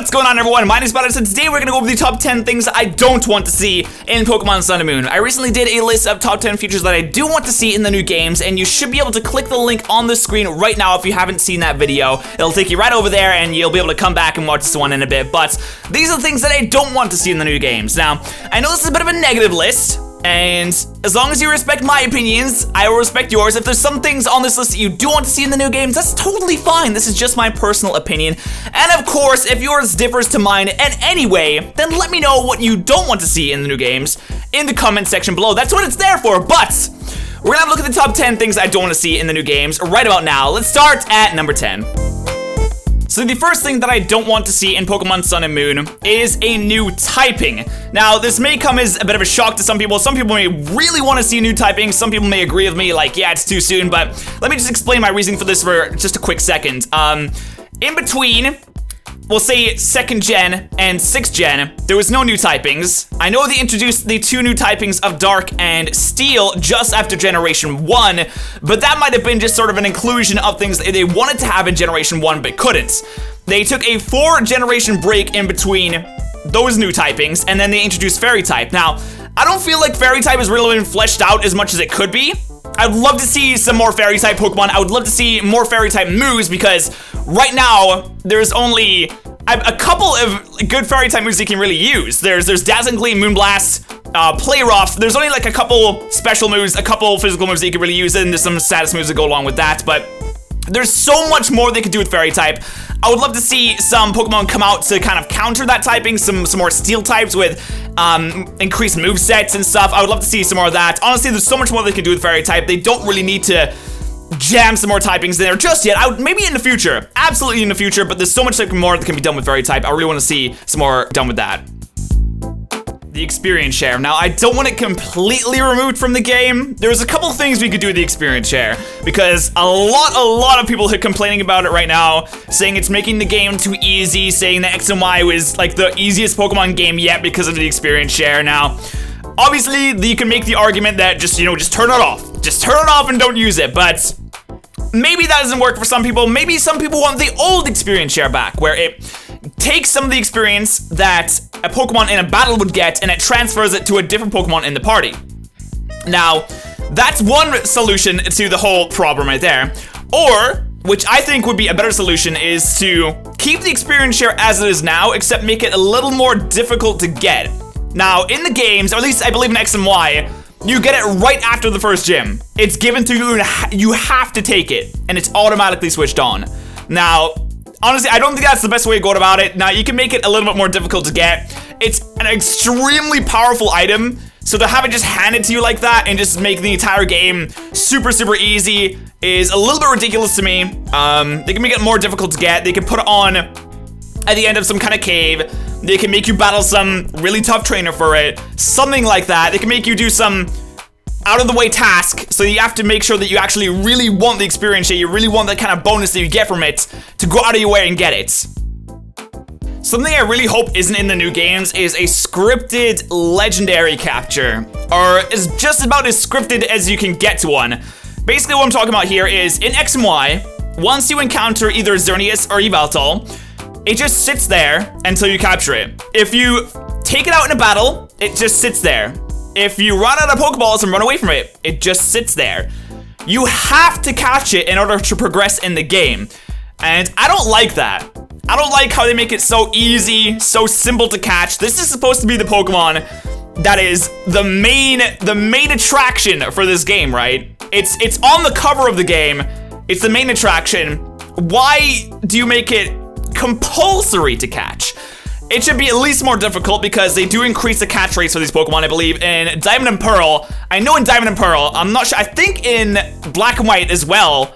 What's going on, everyone? My name is Butters, and today we're gonna go over the top 10 things I don't want to see in Pokemon Sun and Moon. I recently did a list of top 10 features that I do want to see in the new games, and you should be able to click the link on the screen right now if you haven't seen that video. It'll take you right over there, and you'll be able to come back and watch this one in a bit, but these are the things that I don't want to see in the new games. Now, I know this is a bit of a negative list, and as long as you respect my opinions, I will respect yours. If there's some things on this list that you do want to see in the new games, that's totally fine. This is just my personal opinion. And of course, if yours differs to mine in any way, then let me know what you don't want to see in the new games in the comment section below. That's what it's there for. But we're gonna have a look at the top 10 things I don't want to see in the new games right about now. Let's start at number 10. So the first thing that I don't want to see in Pokemon Sun and Moon is a new typing. Now, this may come as a bit of a shock to some people. Some people may really want to see new typing. Some people may agree with me, like, yeah, it's too soon, but let me just explain my reasoning for this for just a quick second. In between, we'll say 2nd gen and 6th gen, there was no new typings. I know they introduced the 2 new typings of Dark and Steel just after Generation 1, but that might have been just sort of an inclusion of things that they wanted to have in Generation 1 but couldn't. They took a 4-generation break in between those new typings, and then they introduced Fairy type. Now, I don't feel like Fairy type has really been fleshed out as much as it could be. I'd love to see some more Fairy type Pokemon. I would love to see more Fairy type moves, because right now there's only a couple of good Fairy type moves you can really use. There's Dazzling Gleam, Moonblast, Play Rough. There's only like a couple special moves, a couple physical moves that you can really use, and there's some status moves that go along with that, but there's so much more they could do with Fairy type. I would love to see some Pokemon come out to kind of counter that typing, some more Steel types with increased movesets and stuff. I would love to see some more of that. Honestly, there's so much more they can do with Fairy type. They don't really need to jam some more typings in there just yet. Maybe in the future, absolutely in the future, but there's so much more that can be done with Fairy type. I really want to see some more done with that. The experience share. Now, I don't want it completely removed from the game. There's a couple things we could do with the experience share, because a lot of people are complaining about it right now, saying it's making the game too easy, saying that X and Y was like the easiest Pokemon game yet because of the experience share. Now, obviously, you can make the argument that just turn it off. Just turn it off and don't use it, but maybe that doesn't work for some people. Maybe some people want the old experience share back, where it takes some of the experience that a Pokemon in a battle would get and it transfers it to a different Pokemon in the party. Now, that's one solution to the whole problem right there. Or, which I think would be a better solution, is to keep the experience share as it is now, except make it a little more difficult to get. Now, in the games, or at least I believe in X and Y, you get it right after the first gym. It's given to you and you have to take it, and it's automatically switched on. Now, honestly, I don't think that's the best way to go about it. Now, you can make it a little bit more difficult to get. It's an extremely powerful item, so to have it just handed to you like that and just make the entire game super easy is a little bit ridiculous to me. They can make it more difficult to get. They can put it on at the end of some kind of cave. They can make you battle some really tough trainer for it. Something like that. They can make you do some out-of-the-way task, so you have to make sure that you actually really want the experience share, you really want that kind of bonus that you get from it, to go out of your way and get it. Something I really hope isn't in the new games is a scripted legendary capture, or is just about as scripted as you can get to one. Basically what I'm talking about here is, in X and Y, once you encounter either Xerneas or Yveltal, it just sits there until you capture it. If you take it out in a battle, it just sits there. If you run out of Pokeballs and run away from it, it just sits there. You have to catch it in order to progress in the game. And I don't like that. I don't like how they make it so easy, so simple to catch. This is supposed to be the Pokemon that is the main attraction for this game, right? It's on the cover of the game. It's the main attraction. Why do you make it compulsory to catch? It should be at least more difficult, because they do increase the catch rates for these Pokemon, I believe, in Diamond and Pearl. I know in Diamond and Pearl, I'm not sure, I think in Black and White as well,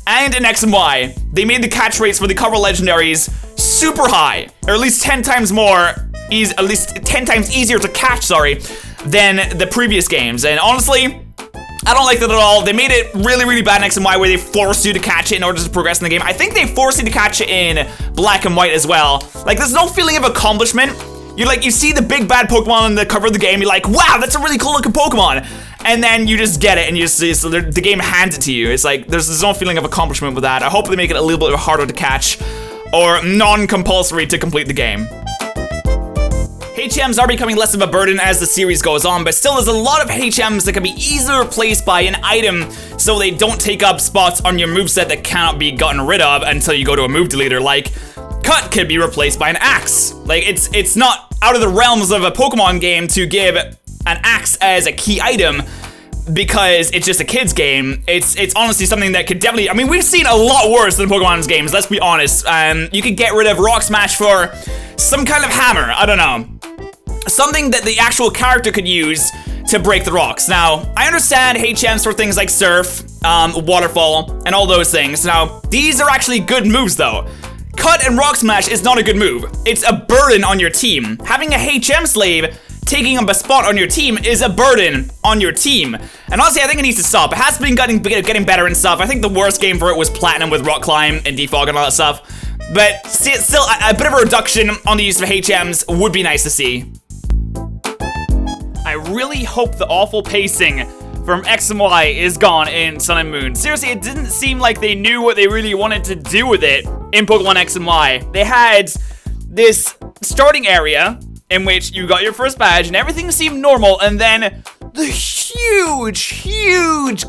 and in X and Y, they made the catch rates for the cover legendaries super high, or at least 10 times more, at least 10 times easier to catch, than the previous games. And honestly, I don't like that at all. They made it really bad in X and Y, where they forced you to catch it in order to progress in the game. I think they forced you to catch it in Black and White as well. Like, there's no feeling of accomplishment. You see the big bad Pokemon on the cover of the game, you're like, wow, that's a really cool looking Pokemon. And then you just get it, and so the game hands it to you. It's like, there's no feeling of accomplishment with that. I hope they make it a little bit harder to catch. or non-compulsory to complete the game. HMs are becoming less of a burden as the series goes on, but still there's a lot of HMs that can be easily replaced by an item so they don't take up spots on your moveset that cannot be gotten rid of until you go to a move deleter. Like, Cut could be replaced by an axe. Like, it's not out of the realms of a Pokemon game to give an axe as a key item because it's just a kid's game. It's honestly something that could definitely, I mean, we've seen a lot worse than Pokemon's games, let's be honest. You could get rid of Rock Smash for some kind of hammer, I don't know. Something that the actual character could use to break the rocks. Now, I understand HMs for things like Surf, Waterfall, and all those things. Now, these are actually good moves though. Cut and Rock Smash is not a good move. It's a burden on your team. Having a HM slave taking up a spot on your team is a burden on your team. And honestly, I think it needs to stop. It has been getting better and stuff. I think the worst game for it was Platinum with Rock Climb and Defog and all that stuff. But still, a bit of a reduction on the use of HMs would be nice to see. I really hope the awful pacing from X and Y is gone in Sun and Moon. Seriously, it didn't seem like they knew what they really wanted to do with it in Pokemon X and Y. They had this starting area in which you got your first badge and everything seemed normal, and then the huge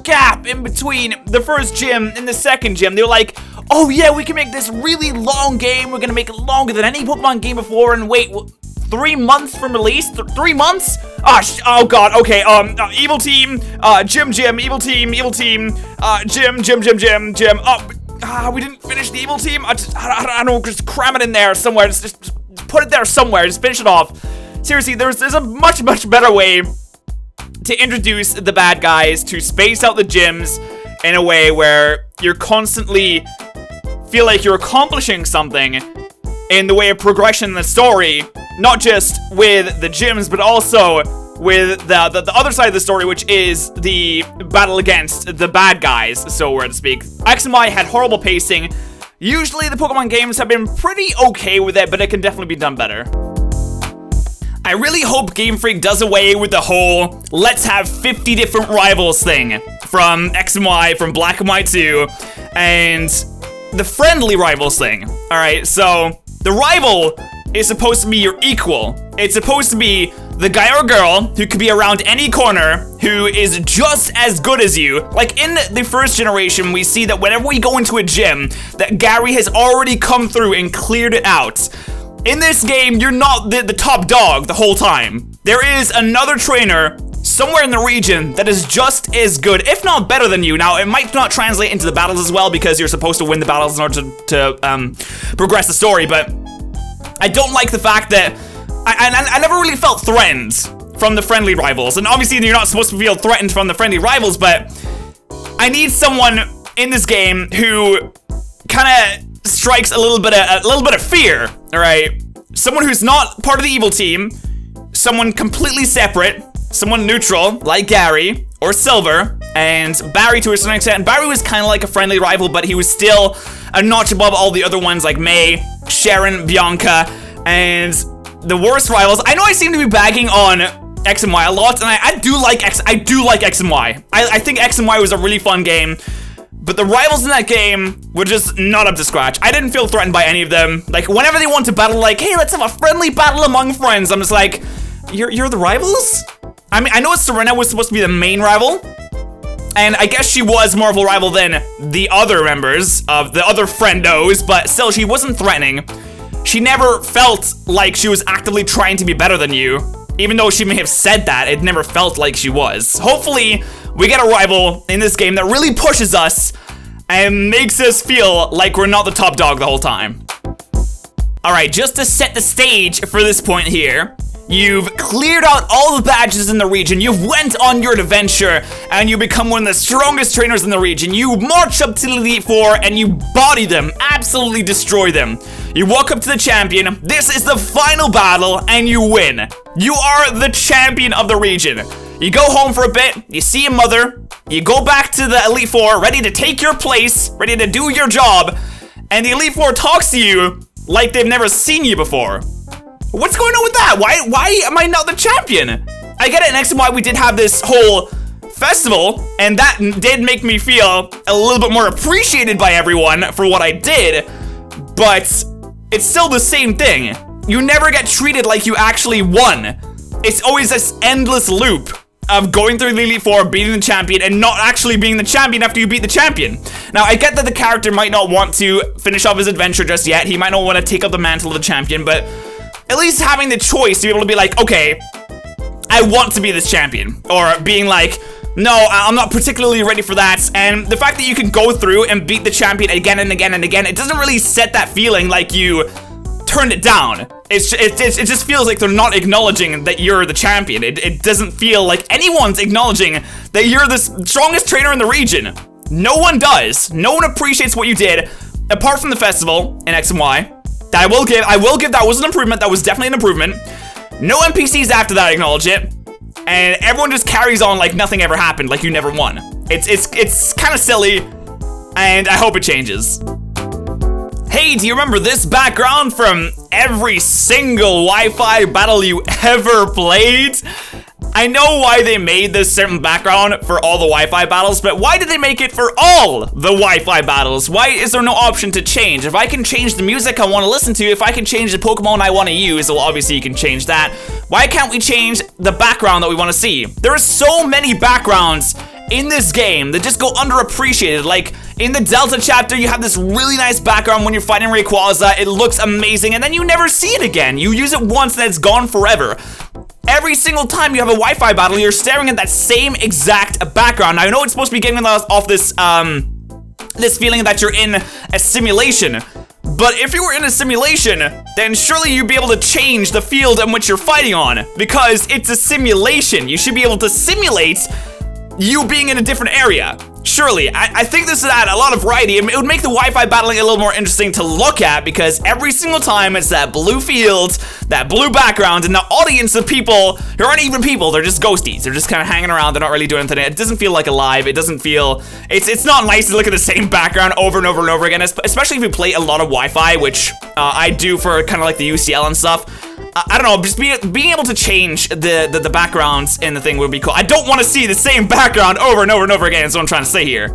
gap in between the first gym and the second gym. They were like, oh yeah, we can make this really long game. We're gonna make it longer than any Pokemon game before, and wait, 3 months from release? 3 months? Oh god, okay, Evil Team, Gym, Evil Team, Gym. We didn't finish the Evil Team. I don't know, just cram it in there somewhere. Just put it there somewhere, just finish it off. Seriously, there's a much better way to introduce the bad guys, to space out the gyms in a way where you're constantly feel like you're accomplishing something in the way of progression in the story. Not just with the gyms, but also with the other side of the story, which is the battle against the bad guys, so to speak. X and Y had horrible pacing. Usually the Pokemon games have been pretty okay with it, but it can definitely be done better. I really hope Game Freak does away with the whole let's have 50 different rivals thing from X and Y, from Black and White 2, and the friendly rivals thing. Alright, so the rival is supposed to be your equal. It's supposed to be the guy or girl who could be around any corner who is just as good as you. Like in the first generation, we see that whenever we go into a gym, that Gary has already come through and cleared it out. In this game, you're not the top dog the whole time. There is another trainer somewhere in the region that is just as good, if not better than you. Now, it might not translate into the battles as well because you're supposed to win the battles in order to progress the story, but I don't like the fact that I never really felt threatened from the friendly rivals. And obviously you're not supposed to feel threatened from the friendly rivals, but I need someone in this game who kind of strikes a little bit of fear, all right? Someone who's not part of the evil team, someone completely separate, someone neutral like Gary or Silver, and Barry to a certain extent. Barry was kind of like a friendly rival, but he was still a notch above all the other ones like May, Sharon, Bianca, and the worst rivals. I know I seem to be bagging on X and Y a lot, and I do like X and Y. I think X and Y was a really fun game, but the rivals in that game were just not up to scratch. I didn't feel threatened by any of them. Like, whenever they want to battle, like, hey, let's have a friendly battle among friends, I'm just like, you're the rivals? I mean, I know Serena was supposed to be the main rival, and I guess she was more of a rival than the other members of the other friendos, but still, she wasn't threatening. She never felt like she was actively trying to be better than you. Even though she may have said that, it never felt like she was. Hopefully, we get a rival in this game that really pushes us and makes us feel like we're not the top dog the whole time. Alright, just to set the stage for this point here, you've cleared out all the badges in the region, you've went on your adventure, and you become one of the strongest trainers in the region. You march up to the Elite Four and you body them, absolutely destroy them. You walk up to the champion, this is the final battle, and you win. You are the champion of the region. You go home for a bit, you see your mother, you go back to the Elite Four, ready to take your place, ready to do your job, and the Elite Four talks to you like they've never seen you before. What's going on with that? Why am I not the champion? I get it, in X and Y we did have this whole festival, and that did make me feel a little bit more appreciated by everyone for what I did, but it's still the same thing. You never get treated like you actually won. It's always this endless loop of going through the Elite Four, beating the champion, and not actually being the champion after you beat the champion. Now, I get that the character might not want to finish off his adventure just yet. He might not want to take up the mantle of the champion, but at least having the choice to be able to be like, okay, I want to be this champion. Or being like, no, I'm not particularly ready for that. And the fact that you can go through and beat the champion again and again and again, it doesn't really set that feeling like you turned it down. It just feels like they're not acknowledging that you're the champion. It doesn't feel like anyone's acknowledging that you're the strongest trainer in the region. No one does. No one appreciates what you did, apart from the festival in X and Y. That I will give that was an improvement. That was definitely an improvement. No NPCs after that acknowledge it, and everyone just carries on like nothing ever happened, like you never won. It's kind of silly, and I hope it changes. Hey, do you remember this background from every single Wi-Fi battle you ever played? I know why they made this certain background for all the Wi-Fi battles, but why did they make it for all the Wi-Fi battles? Why is there no option to change? If I can change the music I want to listen to, if I can change the Pokemon I want to use, well, obviously you can change that. Why can't we change the background that we want to see? There are so many backgrounds in this game that just go underappreciated. Like, in the Delta chapter, you have this really nice background when you're fighting Rayquaza. It looks amazing, and then you never see it again. You use it once, and it's gone forever. Every single time you have a Wi-Fi battle, you're staring at that same exact background. Now, I know it's supposed to be getting off this, this feeling that you're in a simulation. But if you were in a simulation, then surely you'd be able to change the field in which you're fighting on. Because it's a simulation. You should be able to simulate you being in a different area. Surely, I think this would add a lot of variety. It would make the Wi-Fi battling a little more interesting to look at, because every single time it's that blue field, that blue background, and the audience of people who aren't even people, they're just ghosties. They're just kind of hanging around, they're not really doing anything. It doesn't feel like alive, it doesn't feel, it's not nice to look at the same background over and over and over again, especially if you play a lot of Wi-Fi, which I do for kind of like the UCL and stuff. I don't know, just being able to change the backgrounds in the thing would be cool. I don't want to see the same background over and over and over again, that's what I'm trying to say here.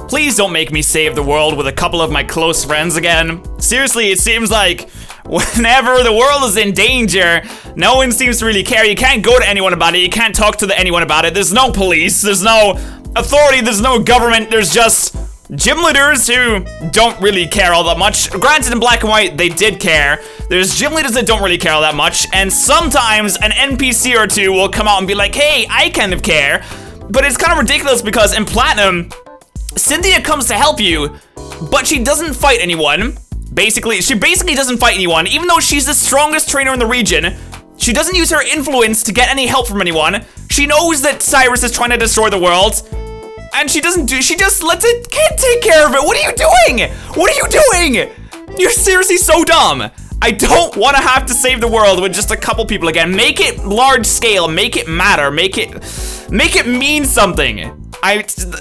Please don't make me save the world with a couple of my close friends again. Seriously, it seems like whenever the world is in danger, no one seems to really care. You can't go to anyone about it, you can't talk to anyone about it. There's no police, there's no authority, there's no government, there's just gym leaders who don't really care all that much. Granted, in Black and White, they did care. There's gym leaders that don't really care all that much, and sometimes an NPC or two will come out and be like, hey, I kind of care. But it's kind of ridiculous because in Platinum, Cynthia comes to help you, but she doesn't fight anyone. She basically doesn't fight anyone, even though she's the strongest trainer in the region. She doesn't use her influence to get any help from anyone. She knows that Cyrus is trying to destroy the world, and she just lets it kid take care of it. What are you doing? What are you doing? You're seriously so dumb. I don't want to have to save the world with just a couple people again. Make it large scale, make it matter, make it mean something.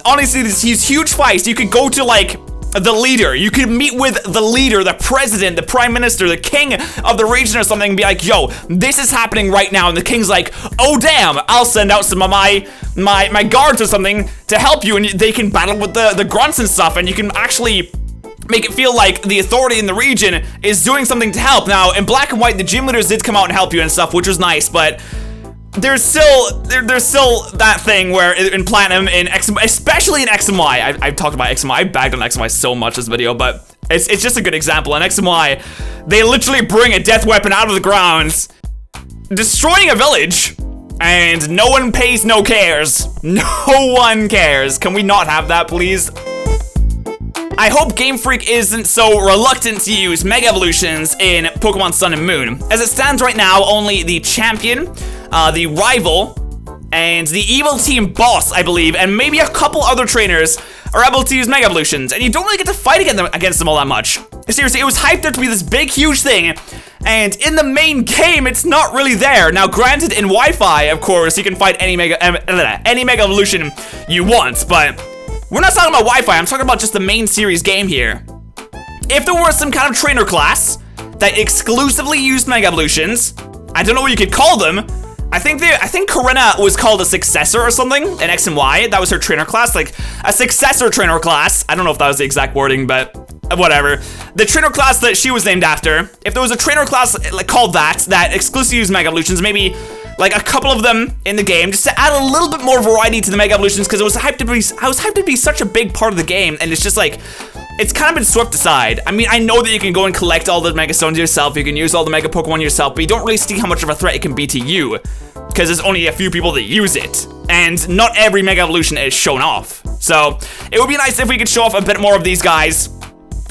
Honestly, these huge fights, you could go to like the leader, you could meet with the leader, the president, the prime minister, the king of the region or something and be like, yo, this is happening right now. And the king's like, oh damn, I'll send out some of my guards or something to help you, and they can battle with the grunts and stuff, and you can actually make it feel like the authority in the region is doing something to help. Now, in Black and White, the gym leaders did come out and help you and stuff, which was nice, but there's still that thing where in Platinum, in X, especially in X and Y, I've talked about X and Y, I bagged on X and Y so much this video, but it's just a good example. In X and Y, they literally bring a death weapon out of the ground, destroying a village, and no one pays no cares. No one cares. Can we not have that, please? I hope Game Freak isn't so reluctant to use Mega Evolutions in Pokemon Sun and Moon. As it stands right now, only the champion, the rival, and the evil team boss, I believe, and maybe a couple other trainers are able to use Mega Evolutions, and you don't really get to fight against them all that much. Seriously, it was hyped up to be this big, huge thing, and in the main game, it's not really there. Now, granted, in Wi-Fi, of course, you can fight any Mega Evolution you want, but we're not talking about Wi-Fi, I'm talking about just the main series game here. If there were some kind of trainer class that exclusively used Mega Evolutions, I don't know what you could call them. I think Corinna was called a successor or something in X and Y. That was her trainer class, like a successor trainer class. I don't know if that was the exact wording, but whatever. The trainer class that she was named after, if there was a trainer class like called that exclusively used Mega Evolutions, maybe like a couple of them in the game, just to add a little bit more variety to the Mega Evolutions, because I was hyped to be such a big part of the game, and it's just like, it's kind of been swept aside. I mean, I know that you can go and collect all the Mega Stones yourself, you can use all the Mega Pokemon yourself, but you don't really see how much of a threat it can be to you, because there's only a few people that use it, and not every Mega Evolution is shown off. So, it would be nice if we could show off a bit more of these guys.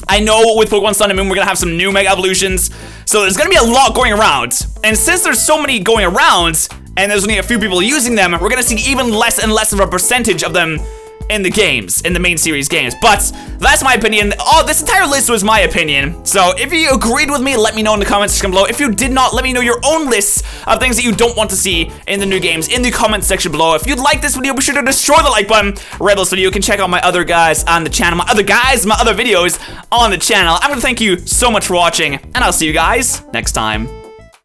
I know with Pokemon Sun and Moon, we're gonna have some new Mega Evolutions, so there's gonna be a lot going around. And since there's so many going around, and there's only a few people using them, we're gonna see even less and less of a percentage of them in the games, in the main series games. But that's my opinion. Oh, this entire list was my opinion. So if you agreed with me, let me know in the comments section below. If you did not, let me know your own lists of things that you don't want to see in the new games in the comments section below. If you'd like this video, be sure to destroy the like button right below this video. You can check out my other guys on the channel, my other videos on the channel. I'm gonna thank you so much for watching, and I'll see you guys next time.